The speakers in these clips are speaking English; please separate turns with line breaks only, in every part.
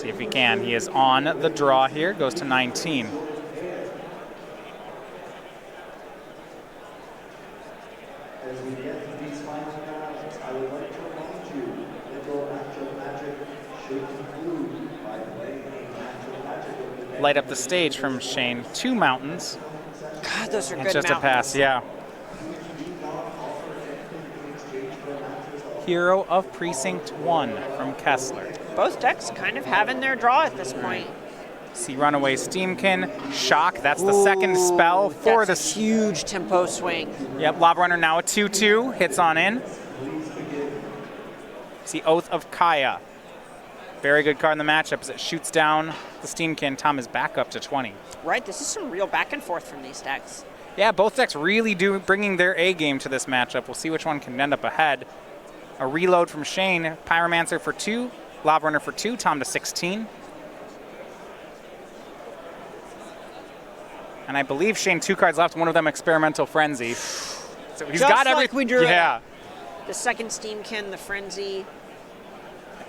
See if he can. He is on the draw here, goes to 19. Light up the stage from Shane. 2 mountains.
God, those are
and
good
just
mountains.
a pass, yeah. Hero of Precinct 1 from Kessler.
Both decks kind of having their draw at this point.
See Runaway Steamkin, Shock. That's the second spell for
this huge tempo swing.
Yep, Lava Runner now a 2/2, hits on in. See Oath of Kaya. Very good card in the matchup as it shoots down the Steamkin. Tom is back up to 20.
Right, this is some real back and forth from these decks.
Yeah, both decks really bringing their A game to this matchup. We'll see which one can end up ahead. A reload from Shane, Pyromancer for 2, Lava Runner for 2, Tom to 16. And I believe Shane 2 cards left, one of them Experimental Frenzy. So he's
Just
got
like we drew
yeah.
it. The second Steamkin, the Frenzy.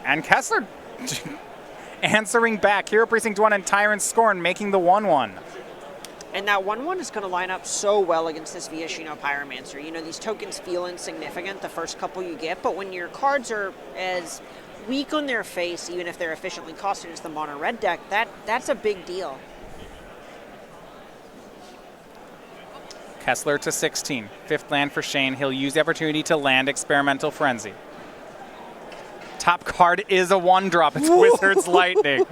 And Kessler answering back. Hero Precinct 1 and Tyrant Scorn making the 1/1.
And that 1/1 is going to line up so well against this Viashino Pyromancer. You know, these tokens feel insignificant the first couple you get, but when your cards are as weak on their face, even if they're efficiently costed as the mono red deck, that's a big deal.
Kessler to 16. 5th land for Shane. He'll use the opportunity to land Experimental Frenzy. Top card is a 1-drop. It's Wizard's Lightning.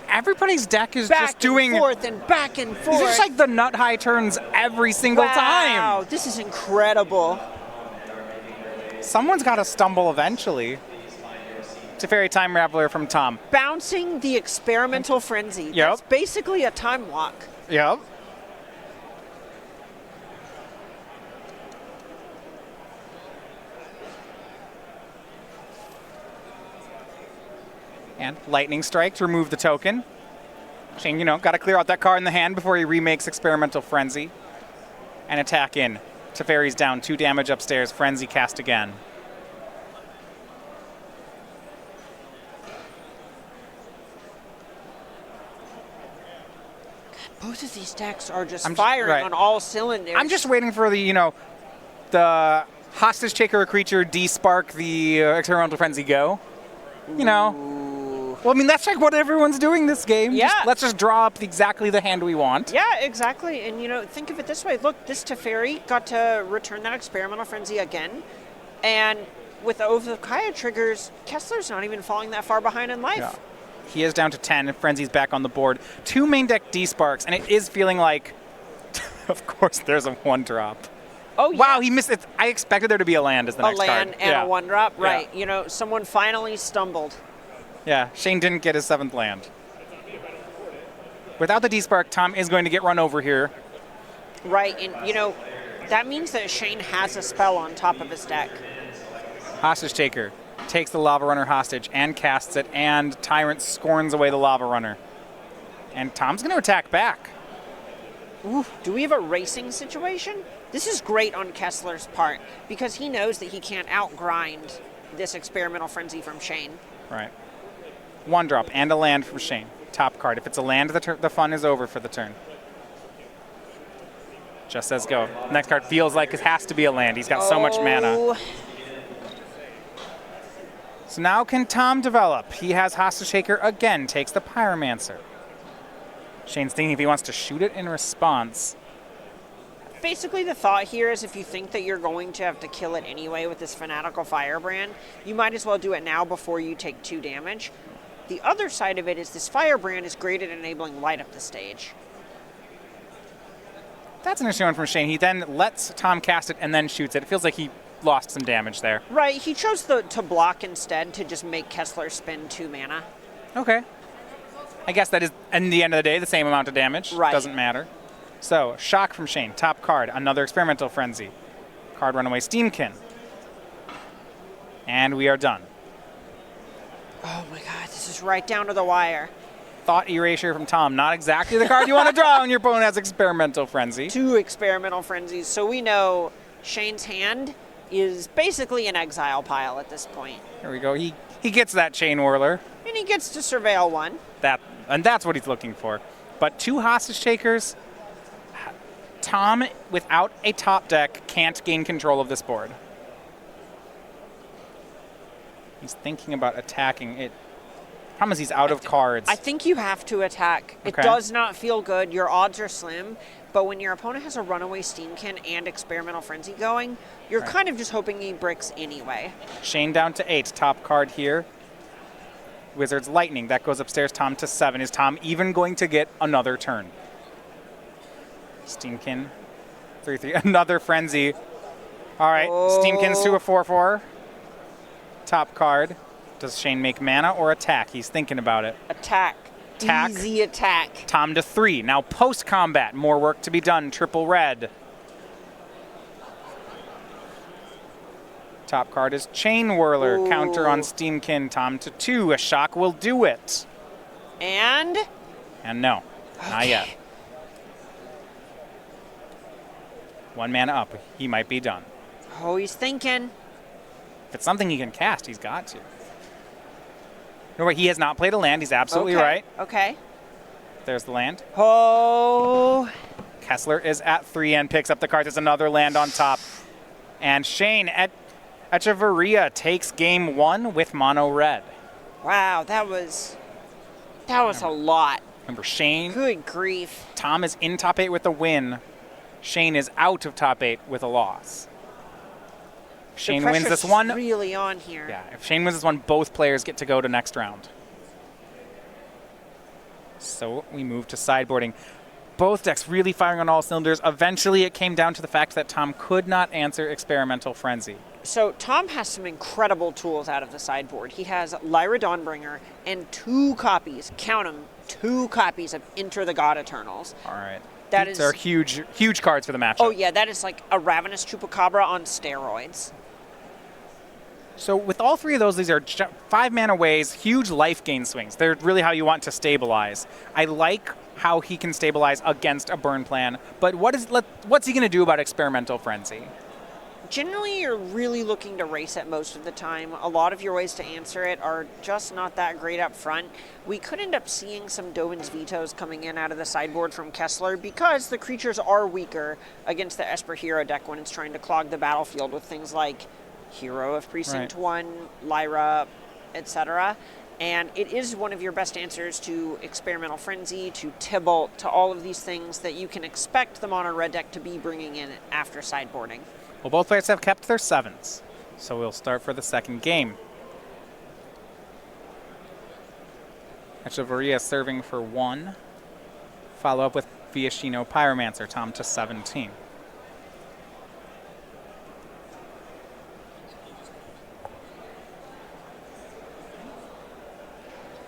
Everybody's deck is just doing
forth and back and forth.
These are just like the nut high turns every single time.
Wow, this is incredible.
Someone's got to stumble eventually. Teferi Time Raveler from Tom.
Bouncing the Experimental Frenzy.
Yep.
That's basically a time walk.
Yep. And Lightning Strike to remove the token. Shane, you know, got to clear out that card in the hand before he remakes Experimental Frenzy. And attack in. Teferi's down, 2 damage upstairs. Frenzy cast again.
Both of these decks are just firing on all cylinders.
I'm just waiting for the, you know, the Hostage Taker a creature, D-Spark the Experimental Frenzy go. You know. Well, I mean, that's like what everyone's doing this game.
Yeah.
Let's just draw up exactly the hand we want.
Yeah, exactly. And, you know, think of it this way. Look, this Teferi got to return that Experimental Frenzy again. And with the Oath of Kaya triggers, Kessler's not even falling that far behind in life.
Yeah. He is down to 10, and Frenzy's back on the board. 2 main deck D-Sparks, and it is feeling like, of course, there's a 1-drop.
Oh, yeah.
Wow, he missed it. I expected there to be a land as the next card.
A land and a 1-drop, right. Yeah. You know, someone finally stumbled.
Yeah, Shane didn't get his 7th land. Without the D-Spark, Tom is going to get run over here.
Right, and, you know, that means that Shane has a spell on top of his deck.
Hostage Taker takes the Lava Runner hostage and casts it, and Tyrant scorns away the Lava Runner. And Tom's going to attack back.
Ooh, do we have a racing situation? This is great on Kessler's part, because he knows that he can't outgrind this Experimental Frenzy from Shane.
Right. 1-drop and a land from Shane. Top card. If it's a land, the fun is over for the turn. Just says go. Next card feels like it has to be a land. He's got so much mana. So now can Tom develop? He has Hostage Taker again, takes the Pyromancer. Shane's thinking if he wants to shoot it in response.
Basically, the thought here is if you think that you're going to have to kill it anyway with this Fanatical Firebrand, you might as well do it now before you take 2 damage. The other side of it is this Firebrand is great at enabling light up the stage.
That's an interesting one from Shane. He then lets Tom cast it and then shoots it. It feels like he lost some damage there.
Right, he chose to block instead to just make Kessler spend 2 mana.
Okay. I guess that is, in the end of the day, the same amount of damage.
Right.
Doesn't matter. So, Shock from Shane. Top card, another Experimental Frenzy. Card Runaway Steamkin. And we are done.
Oh my god, this is right down to the wire.
Thought Erasure from Tom. Not exactly the card you want to draw when your opponent has Experimental Frenzy.
2 Experimental Frenzies, so we know Shane's hand is basically an exile pile at this point.
There we go. He gets that Chain Whirler.
And he gets to surveil one.
And that's what he's looking for. But 2 hostage takers. Tom, without a top deck, can't gain control of this board. He's thinking about attacking it. Problem is he's out of cards.
I think you have to attack.
Okay.
It does not feel good. Your odds are slim. But when your opponent has a runaway Steamkin and Experimental Frenzy going, you're kind of just hoping he bricks anyway.
Shane down to 8. Top card here. Wizard's Lightning. That goes upstairs. Tom to 7. Is Tom even going to get another turn? Steamkin. 3-3. Another Frenzy. All right. Steamkin's to a 4-4. Top card. Does Shane make mana or attack? He's thinking about it.
Attack. Easy attack.
Tom to 3. Now post-combat. More work to be done. Triple red. Top card is Chain Whirler.
Ooh.
Counter on Steamkin. Tom to 2. A shock will do it.
And
no. Not yet. 1 mana up. He might be done.
Oh, he's thinking.
If it's something he can cast, he's got to. No, wait, he has not played a land. He's absolutely right.
Okay.
There's the land.
Oh.
Kessler is at 3 and picks up the cards. There's another land on top. And Shane at Echevarria takes game 1 with mono red.
Wow, that was a lot.
Remember, Shane.
Good grief.
Tom is in top 8 with a win. Shane is out of top 8 with a loss. Shane wins this one.
Really on here.
Yeah, if Shane wins this one, both players get to go to next round. So we move to sideboarding. Both decks really firing on all cylinders. Eventually, it came down to the fact that Tom could not answer Experimental Frenzy.
So Tom has some incredible tools out of the sideboard. He has Lyra Dawnbringer and 2 copies, count them, 2 copies of Enter the God Eternals.
All right.
These
are huge, huge cards for the matchup.
Oh yeah, that is like a Ravenous Chupacabra on steroids.
So with all 3 of those, these are 5 mana ways, huge life gain swings. They're really how you want to stabilize. I like how he can stabilize against a burn plan, but what's he going to do about Experimental Frenzy?
Generally, you're really looking to race it most of the time. A lot of your ways to answer it are just not that great up front. We could end up seeing some Dovin's Vetoes coming in out of the sideboard from Kessler because the creatures are weaker against the Esper Hero deck when it's trying to clog the battlefield with things like Hero of Precinct 1, Lyra, etc. And it is one of your best answers to Experimental Frenzy, to Tybalt, to all of these things that you can expect the mono red deck to be bringing in after sideboarding.
Well, both players have kept their 7s, so we'll start for the second game. Echevarria serving for 1. Follow up with Viashino Pyromancer, Tom to 17.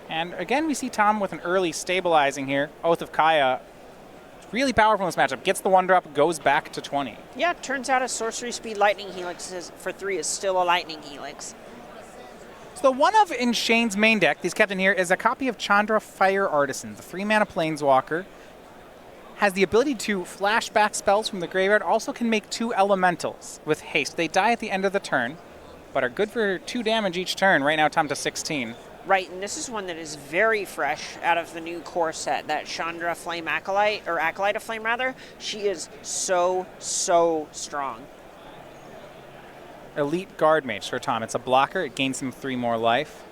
And again, we see Tom with an early stabilizing here. Oath of Kaya, really powerful in this matchup. Gets the 1-drop, goes back to 20.
Yeah, turns out a sorcery speed lightning helix for 3 is still a lightning helix.
So the one of in Shane's main deck, he's kept in here, is a copy of Chandra Fire Artisan, the 3-mana planeswalker. Has the ability to flash back spells from the graveyard, also can make 2 elementals with haste. They die at the end of the turn, but are good for 2 damage each turn. Right now, Tom to 16.
Right, and this is one that is very fresh out of the new core set, that Chandra Flame Acolyte, or Acolyte of Flame rather. She is so strong.
Elite Guard Mage for Tom. It's a blocker. It gains him 3 more life.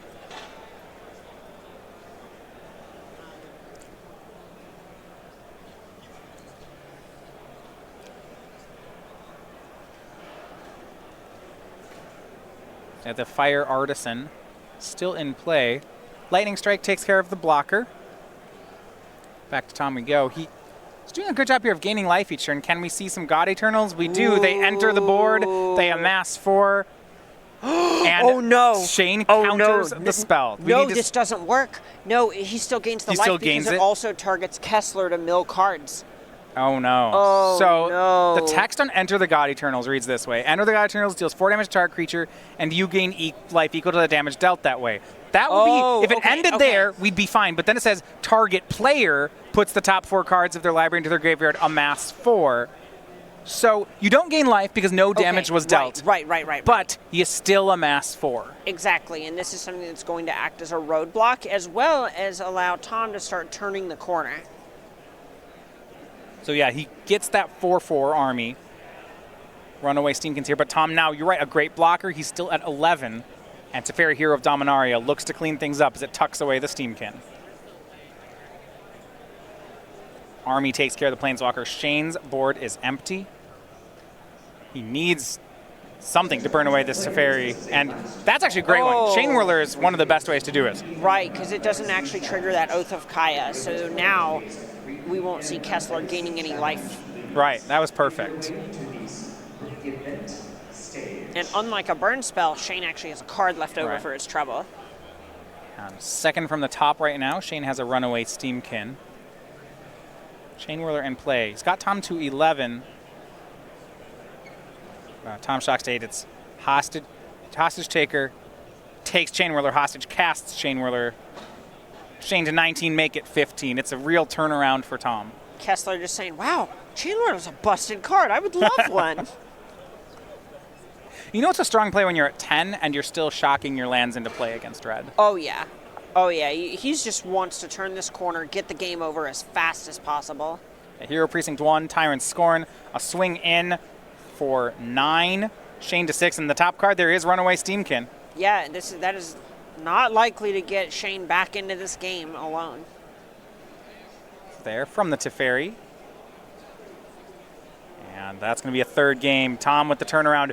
At the Fire Artisan. Still in play. Lightning Strike takes care of the blocker. Back to Tom we go. He's doing a good job here of gaining life each turn. Can we see some God Eternals? We do. Ooh. They enter the board. They amass 4. And
oh no!
Shane counters the spell.
This doesn't work. No, he still gains the life because it also targets Kessler to mill cards.
Oh no.
Oh,
so
no.
The text on Enter the God Eternals reads this way. Enter the God Eternals deals 4 damage to target creature, and you gain life equal to the damage dealt that way. That would be, if it ended there, we'd be fine. But then it says target player puts the top 4 cards of their library into their graveyard, amass 4. So you don't gain life because no damage was dealt.
Right.
But you still amass 4.
Exactly, and this is something that's going to act as a roadblock as well as allow Tom to start turning the corner.
So yeah, he gets that 4-4 army. Runaway Steamkins here, but Tom now, you're right, a great blocker. He's still at 11. And Teferi, Hero of Dominaria, looks to clean things up as it tucks away the Steamkin. Army takes care of the Planeswalker. Shane's board is empty. He needs something to burn away this Teferi, and that's actually a great one. Shane Whirler is one of the best ways to do it.
Right, because it doesn't actually trigger that Oath of Kaya, so now we won't see Kessler gaining any life.
Right, that was perfect.
And unlike a burn spell, Shane actually has a card left over for his trouble.
Second from the top right now, Shane has a Runaway Steamkin. Shane Whirler in play. He's got Tom to 11. Tom shocks to 8. It's hostage taker. Takes Shane Whirler hostage. Casts Shane Whirler. Shane to 19. Make it 15. It's a real turnaround for Tom.
Kessler just saying, "Wow, Shane Whirler's a busted card. I would love one."
You know it's a strong play when you're at 10 and you're still shocking your lands into play against red.
Oh yeah. He just wants to turn this corner, get the game over as fast as possible.
Hero Precinct 1, Tyrant's Scorn, a swing in for 9. Shane to 6, and the top card there is Runaway Steamkin.
Yeah, that is not likely to get Shane back into this game alone.
There from the Teferi. And that's going to be a third game. Tom with the turnaround.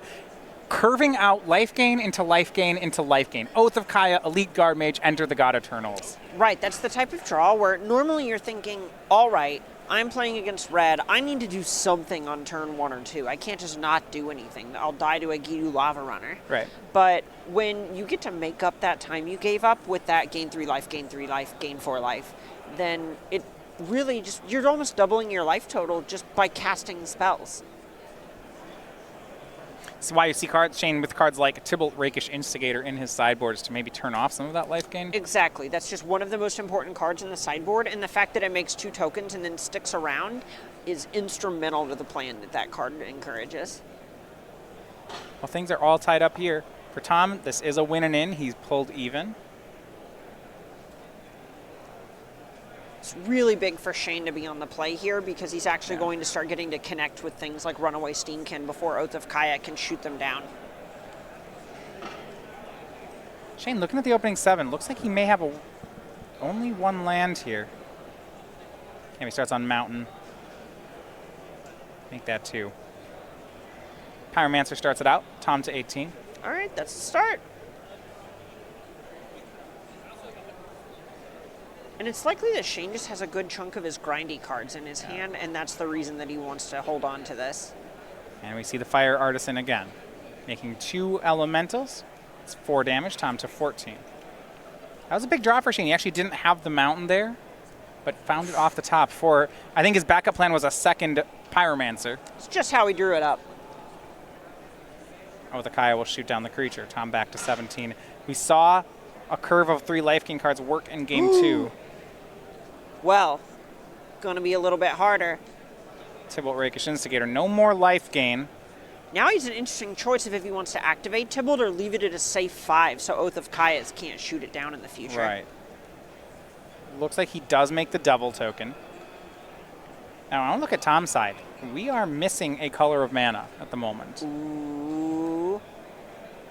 Curving out life gain into life gain into life gain. Oath of Kaya, Elite Guard Mage, enter the God Eternals.
Right, that's the type of draw where normally you're thinking, all right, I'm playing against red. I need to do something on turn 1 or 2. I can't just not do anything. I'll die to a Gidu Lava Runner.
Right.
But when you get to make up that time you gave up with that gain 3 life, gain 3 life, gain 4 life, then it really just, you're almost doubling your life total just by casting spells.
That's why you see Shane with cards like Tibalt Rakish Instigator in his sideboard is to maybe turn off some of that life gain.
Exactly. That's just one of the most important cards in the sideboard, and the fact that it makes 2 tokens and then sticks around is instrumental to the plan that card encourages.
Well, things are all tied up here. For Tom, this is a win and in. He's pulled even.
It's really big for Shane to be on the play here because he's actually going to start getting to connect with things like Runaway Steamkin before Oath of Kaya can shoot them down.
Shane, looking at the opening 7, looks like he may have only 1 land here. Okay, he starts on Mountain. Make that 2. Pyromancer starts it out. Tom to 18.
All right, that's the start. And it's likely that Shane just has a good chunk of his grindy cards in his hand, and that's the reason that he wants to hold on to this.
And we see the Fire Artisan again, making 2 elementals. It's 4 damage, Tom to 14. That was a big draw for Shane. He actually didn't have the Mountain there, but found it off the top for, I think his backup plan was a second Pyromancer.
It's just how he drew it up.
Oh, the Kaya will shoot down the creature. Tom back to 17. We saw a curve of 3 life gain cards work in game 2.
Well, going to be a little bit harder.
Tibalt Rakish Instigator, no more life gain.
Now he's an interesting choice if he wants to activate Tibalt or leave it at a safe 5 so Oath of Kayas can't shoot it down in the future.
Right. Looks like he does make the double token. Now, I want to look at Tom's side. We are missing a color of mana at the moment.
Ooh.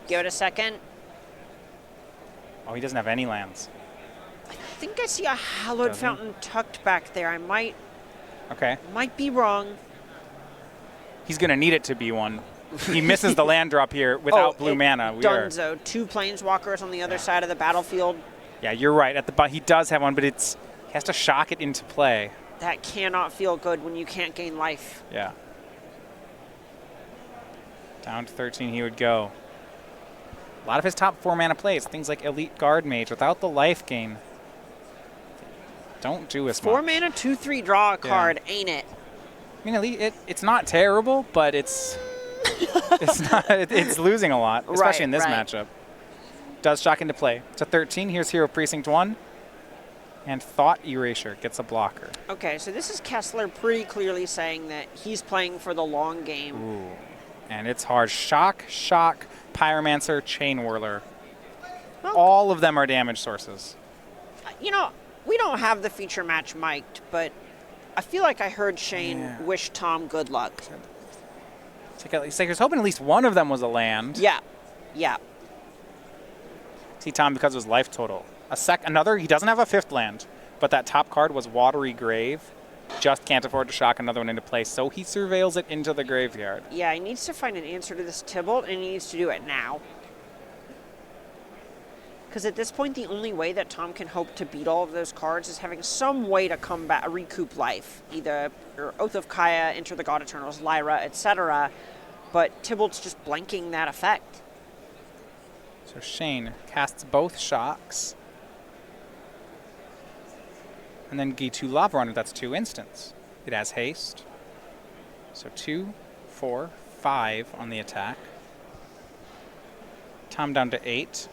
Give it a second.
Oh, he doesn't have any lands.
I think I see a Hallowed Fountain tucked back there. I might be wrong.
He's going to need it to be one. He misses the land drop here without blue mana.
Dunzo. 2 Planeswalkers on the other side of the battlefield.
Yeah, you're right. At the he does have one, but he has to shock it into play.
That cannot feel good when you can't gain life.
Yeah. Down to 13 he would go. A lot of his top 4 mana plays, things like Elite Guard Mage, without the life gain, don't do as much.
4 mana, 2/3 draw a card, ain't it?
I mean, Elite, it's not terrible, but it's losing a lot, especially in this matchup. Does shock into play. It's a 13. Here's Hero Precinct 1. And Thought Erasure gets a blocker.
Okay, so this is Kessler pretty clearly saying that he's playing for the long game.
Ooh. And it's hard. Shock, Pyromancer, Chain Whirler.
Well,
All of them are damage sources.
you know, we don't have the feature match mic'd, but I feel like I heard Shane wish Tom good luck.
He's like, he was hoping at least one of them was a land.
Yeah.
See, Tom, because of his life total. Another, he doesn't have a 5th land, but that top card was Watery Grave. Just can't afford to shock another one into play, so he surveils it into the graveyard.
Yeah, he needs to find an answer to this Tybalt, and he needs to do it now. Because at this point, the only way that Tom can hope to beat all of those cards is having some way to come back, recoup life. Either Oath of Kaya, Enter the God Eternals, Lyra, etc. But Tybalt's just blanking that effect.
So Shane casts both shocks. And then G2 Lava Runner, that's 2 instants. It has haste. So 2, 4, 5 on the attack. Tom down to 8.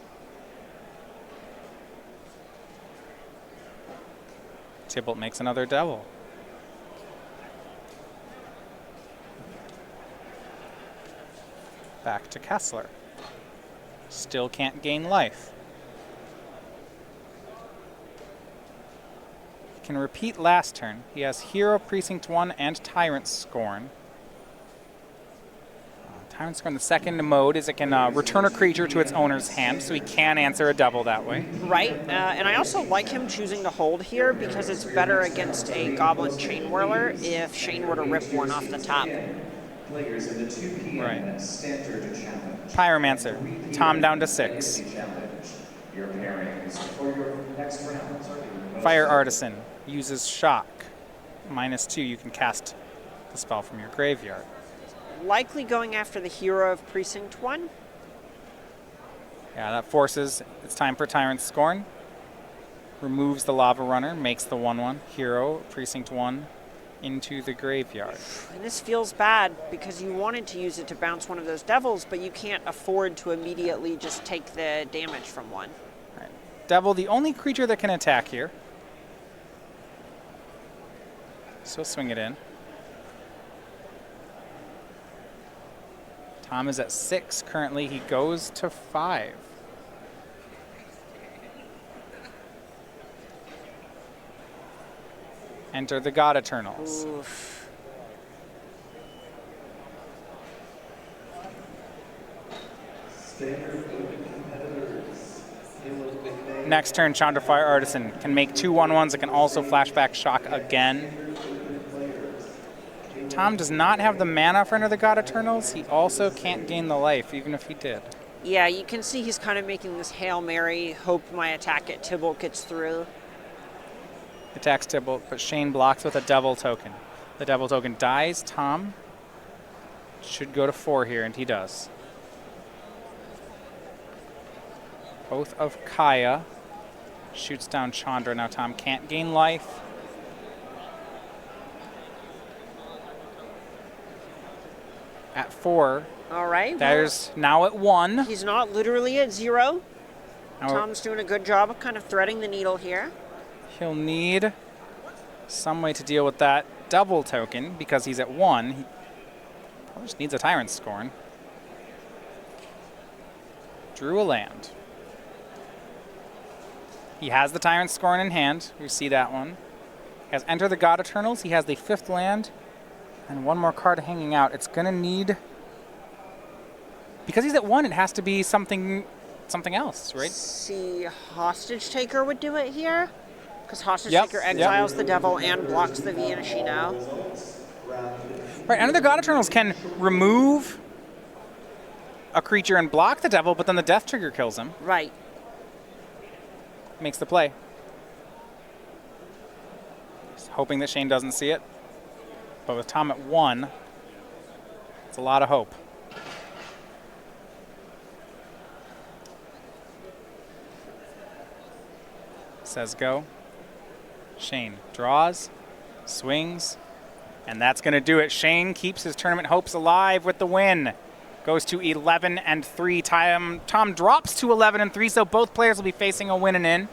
Tybalt makes another devil. Back to Kessler. Still can't gain life. Can repeat last turn. He has Hero, Precinct 1, and Tyrant Scorn. Tyrant Scorn, the second mode is it can return a creature to its owner's hand, so he can answer a double that way.
Right, and I also like him choosing to hold here because it's better against a Goblin Chain Whirler if Shane were to rip one off the top.
Players in the 2 p.m.
Right.
Standard Challenge.
Pyromancer, Tom down to 6.
Your pairings for your next rounds are
Fire Artisan uses Shock. -2, you can cast the spell from your graveyard.
Likely going after the hero of Precinct 1.
Yeah, that forces, it's time for Tyrant Scorn. Removes the Lava Runner, makes the 1/1 Hero, Precinct 1, into the graveyard.
And this feels bad because you wanted to use it to bounce one of those devils, but you can't afford to immediately just take the damage from one.
Right. Devil, the only creature that can attack here. So swing it in. Tom is at 6 currently. He goes to 5. Enter the God Eternals.
Oof.
Next turn, Chandra Fire Artisan can make 2 1/1s. It can also flashback shock again. Tom does not have the mana for Enter the God Eternals. He also can't gain the life, even if he did.
Yeah, you can see he's kind of making this Hail Mary, hope my attack at Tybalt gets through.
Attacks Tybalt, but Shane blocks with a Devil token. The Devil token dies. Tom should go to 4 here, and he does. Oath of Kaya shoots down Chandra. Now Tom can't gain life. At 4.
All right.
There's now at 1.
He's not literally at 0.
Now
Tom's doing a good job of kind of threading the needle here.
he'll need some way to deal with that double token because he's at 1. He probably just needs a Tyrant Scorn. Drew a land. He has the Tyrant Scorn in hand. We see that one. He has Enter the God Eternals. He has the 5th land and 1 more card hanging out. It's going to need... Because he's at 1, it has to be something else, right?
See, Hostage Taker would do it here. Because Hostage
Yep,
Taker exiles the devil and blocks the Vianashino.
Right, Enter the God Eternals can remove a creature and block the devil, but then the death trigger kills him.
Right.
Makes the play. Just hoping that Shane doesn't see it. But with Tom at 1, it's a lot of hope. Says go. Shane draws, swings, and that's going to do it. Shane keeps his tournament hopes alive with the win. Goes to 11-3. Tom drops to 11-3, so both players will be facing a win and in.